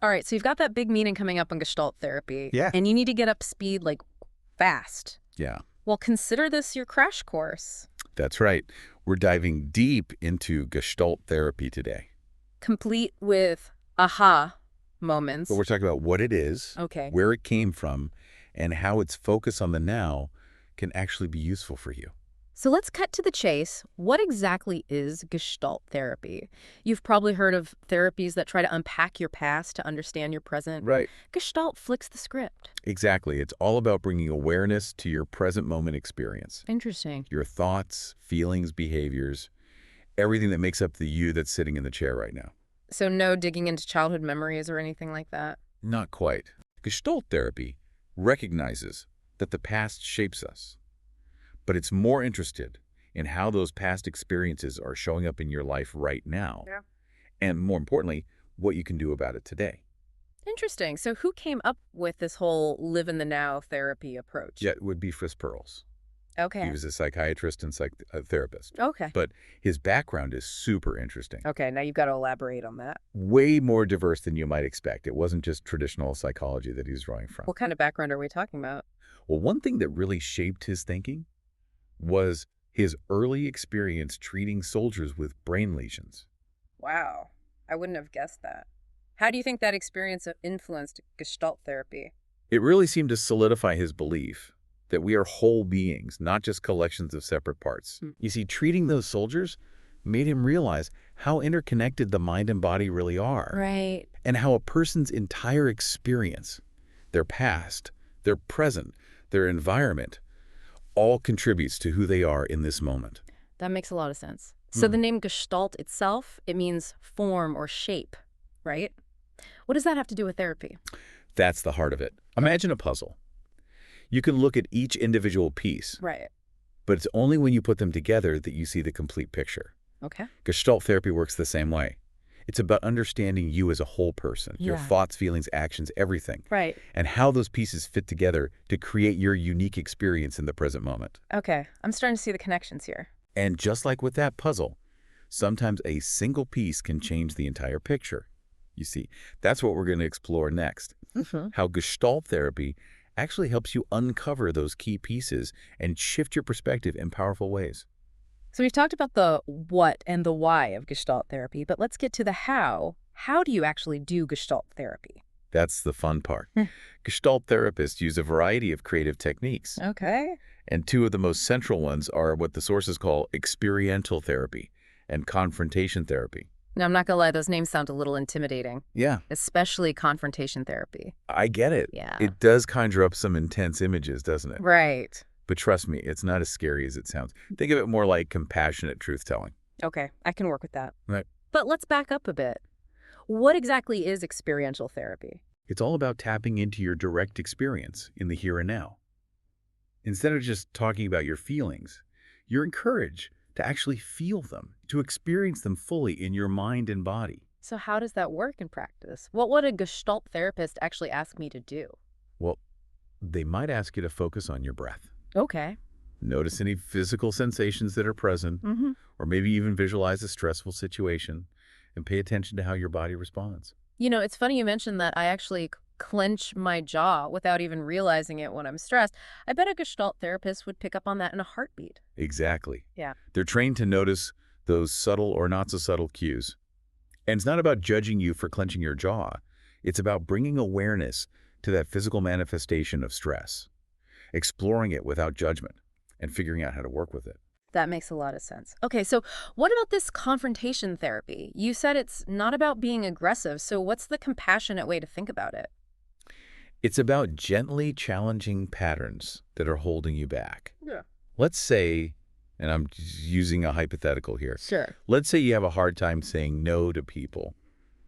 All right, so you've got that big meeting coming up on Gestalt therapy, Yeah. and you need to get up speed like fast. Yeah, Well, consider this your crash course, that's right. We're diving deep into Gestalt therapy today. complete with aha But moments. we're talking about what it is, Okay. where it came from, and how its focus on the now can actually be useful for you. So let's cut to the chase. What exactly is Gestalt therapy? You've probably heard of therapies that try to unpack your past to understand your present. Right. Gestalt flicks the script. Exactly. It's all about bringing awareness to your present moment experience. Interesting. Your thoughts, feelings, behaviors, everything that makes up the you that's sitting in the chair right now. So no digging into childhood memories or anything like that? Not quite. Gestalt therapy recognizes that the past shapes us, but it's more interested in how those past experiences are showing up in your life right now, Yeah. and more importantly, what you can do about it today. Interesting. So who came up with this whole live in the now therapy approach? Yeah, it would be Fritz Perls. He Okay. was a psychiatrist and therapist, Okay. but his background is super interesting. Okay, now you've got to elaborate on that. Way more diverse than you might expect. It wasn't just traditional psychology that he's drawing from. What kind of background are we talking about? Well, one thing that really shaped his thinking was his early experience treating soldiers with brain lesions. Wow. I wouldn't have guessed that. How do you think that experience influenced Gestalt therapy? It really seemed to solidify his belief that we are whole beings, not just collections of separate parts. Hmm. You see, treating those soldiers made him realize how interconnected the mind and body really are, Right. and how a person's entire experience, their past, their present, their environment, all contributes to who they are in this moment. That makes a lot of sense. So Hmm. the name Gestalt itself, it means form or shape, right? What does that have to do with therapy? That's the heart of it. Imagine a puzzle. You can look at each individual piece, Right. but it's only when you put them together that you see the complete picture. Okay. Gestalt therapy works the same way. It's about understanding you as a whole person, your Yeah. thoughts, feelings, actions, everything, Right. and how those pieces fit together to create your unique experience in the present moment. Okay. I'm starting to see the connections here. And just like with that puzzle, sometimes a single piece can change the entire picture. You see, that's what we're going to explore next. Mm-hmm. How Gestalt therapy actually helps you uncover those key pieces and shift your perspective in powerful ways. So we've talked about the what and the why of Gestalt therapy, but let's get to the how. How do you actually do Gestalt therapy? That's the fun part. Hmm. Gestalt therapists use a variety of creative techniques, Okay. and two of the most central ones are what the sources call experiential therapy and confrontation therapy. Now, I'm not going to lie, those names sound a little intimidating, Yeah, especially confrontation therapy. I get it. Yeah. It does conjure up some intense images, doesn't it? Right. But trust me, it's not as scary as it sounds. Think of it more like compassionate truth-telling. Okay, I can work with that. Right. But let's back up a bit. What exactly is experiential therapy? It's all about tapping into your direct experience in the here and now. Instead of just talking about your feelings, you're encouraged to actually feel them, to experience them fully in your mind and body. So how does that work in practice? What would a Gestalt therapist actually ask me to do? Well, they might ask you to focus on your breath. Okay. Notice any physical sensations that are present, Mm-hmm. or maybe even visualize a stressful situation and pay attention to how your body responds. You know, it's funny you mentioned that I actually clench my jaw without even realizing it when I'm stressed. I bet a Gestalt therapist would pick up on that in a heartbeat. Exactly. Yeah. They're trained to notice those subtle or not so subtle cues. And it's not about judging you for clenching your jaw. It's about bringing awareness to that physical manifestation of stress, exploring it without judgment, and figuring out how to work with it. That makes a lot of sense. Okay, so what about this confrontation therapy? You said it's not about being aggressive, so what's the compassionate way to think about it? It's about gently challenging patterns that are holding you back. Yeah. Let's say, and I'm using a hypothetical here, Sure. let's say you have a hard time saying no to people,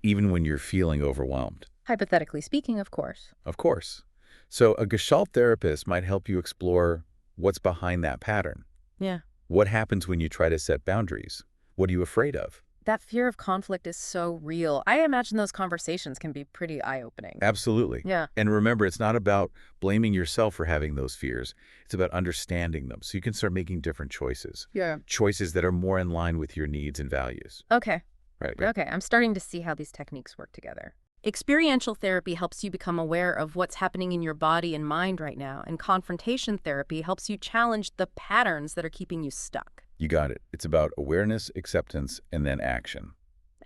even when you're feeling overwhelmed. Hypothetically speaking, of course. Of course. So a Gestalt therapist might help you explore what's behind that pattern. Yeah. What happens when you try to set boundaries? What are you afraid of? That fear of conflict is so real. I imagine those conversations can be pretty eye-opening. Absolutely. Yeah. And remember, it's not about blaming yourself for having those fears. It's about understanding them so you can start making different choices. Yeah. Choices that are more in line with your needs and values. Okay. Right. Okay, I'm starting to see how these techniques work together. Experiential therapy helps you become aware of what's happening in your body and mind right now, and confrontation therapy helps you challenge the patterns that are keeping you stuck. You got it. It's about awareness, acceptance, and then action.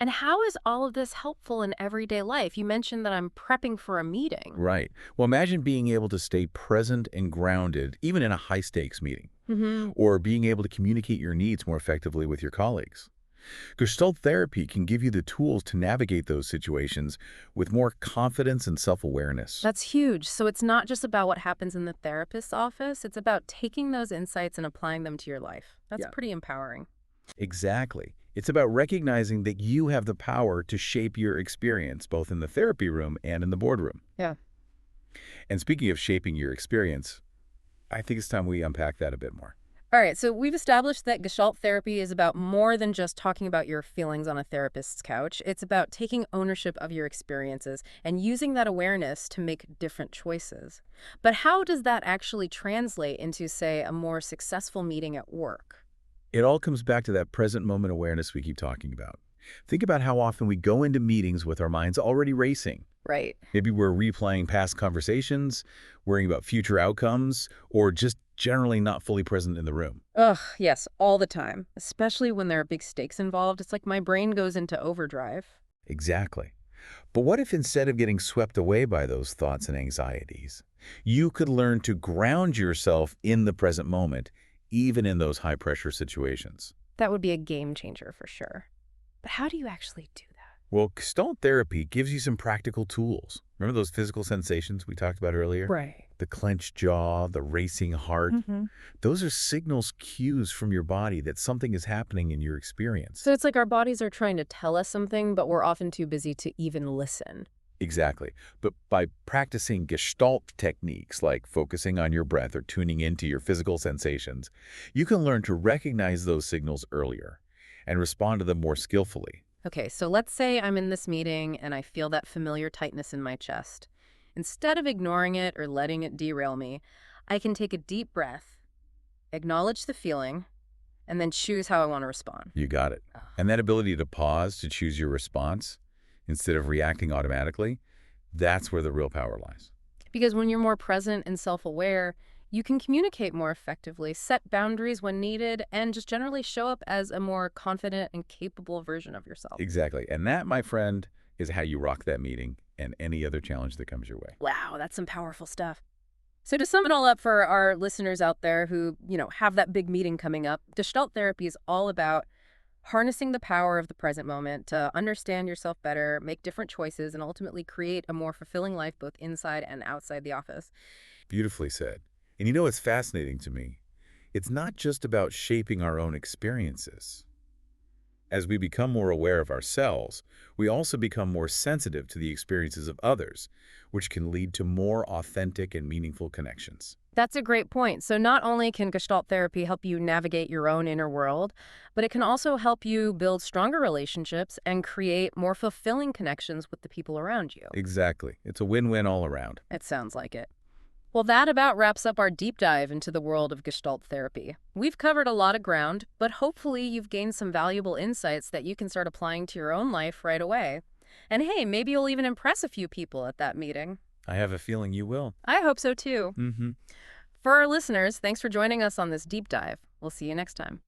And how is all of this helpful in everyday life? You mentioned that I'm prepping for a meeting. Right. Well, imagine being able to stay present and grounded, even in a high-stakes meeting, Mm-hmm. or being able to communicate your needs more effectively with your colleagues. Gestalt therapy can give you the tools to navigate those situations with more confidence and self-awareness. That's huge. So it's not just about what happens in the therapist's office, it's about taking those insights and applying them to your life. That's Yeah. pretty empowering. Exactly. It's about recognizing that you have the power to shape your experience, both in the therapy room and in the boardroom. Yeah. And speaking of shaping your experience, I think it's time we unpack that a bit more. All right, so we've established that Gestalt therapy is about more than just talking about your feelings on a therapist's couch. It's about taking ownership of your experiences and using that awareness to make different choices. But how does that actually translate into, say, a more successful meeting at work? It all comes back to that present moment awareness we keep talking about. Think about how often we go into meetings with our minds already racing. Right. Maybe we're replaying past conversations, worrying about future outcomes, or just generally not fully present in the room. Ugh, yes, all the time. Especially when there are big stakes involved. It's like my brain goes into overdrive. Exactly. But what if instead of getting swept away by those thoughts and anxieties, you could learn to ground yourself in the present moment, even in those high-pressure situations? That would be a game changer for sure. But how do you actually do that? Well, Gestalt therapy gives you some practical tools. Remember those physical sensations we talked about earlier? Right. The clenched jaw, the racing heart. Mm-hmm. Those are signals, cues from your body that something is happening in your experience. So it's like our bodies are trying to tell us something, but we're often too busy to even listen. Exactly. But by practicing Gestalt techniques like focusing on your breath or tuning into your physical sensations, you can learn to recognize those signals earlier and respond to them more skillfully. Okay, so let's say I'm in this meeting and I feel that familiar tightness in my chest. Instead of ignoring it or letting it derail me, I can take a deep breath, acknowledge the feeling, and then choose how I want to respond. You got it. Ugh. And that ability to pause to choose your response instead of reacting automatically, that's where the real power lies. Because when you're more present and self-aware, you can communicate more effectively, set boundaries when needed, and just generally show up as a more confident and capable version of yourself. Exactly. And that, my friend, is how you rock that meeting and any other challenge that comes your way. Wow, that's some powerful stuff. So to sum it all up for our listeners out there who, have that big meeting coming up, Gestalt therapy is all about harnessing the power of the present moment to understand yourself better, make different choices, and ultimately create a more fulfilling life both inside and outside the office. Beautifully said. And you know what's fascinating to me? It's not just about shaping our own experiences. As we become more aware of ourselves, we also become more sensitive to the experiences of others, which can lead to more authentic and meaningful connections. That's a great point. So not only can Gestalt therapy help you navigate your own inner world, but it can also help you build stronger relationships and create more fulfilling connections with the people around you. Exactly. It's a win-win all around. It sounds like it. Well, that about wraps up our deep dive into the world of Gestalt therapy. We've covered a lot of ground, but hopefully you've gained some valuable insights that you can start applying to your own life right away. And hey, maybe you'll even impress a few people at that meeting. I have a feeling you will. I hope so too. Mm-hmm. For our listeners, thanks for joining us on this deep dive. We'll see you next time.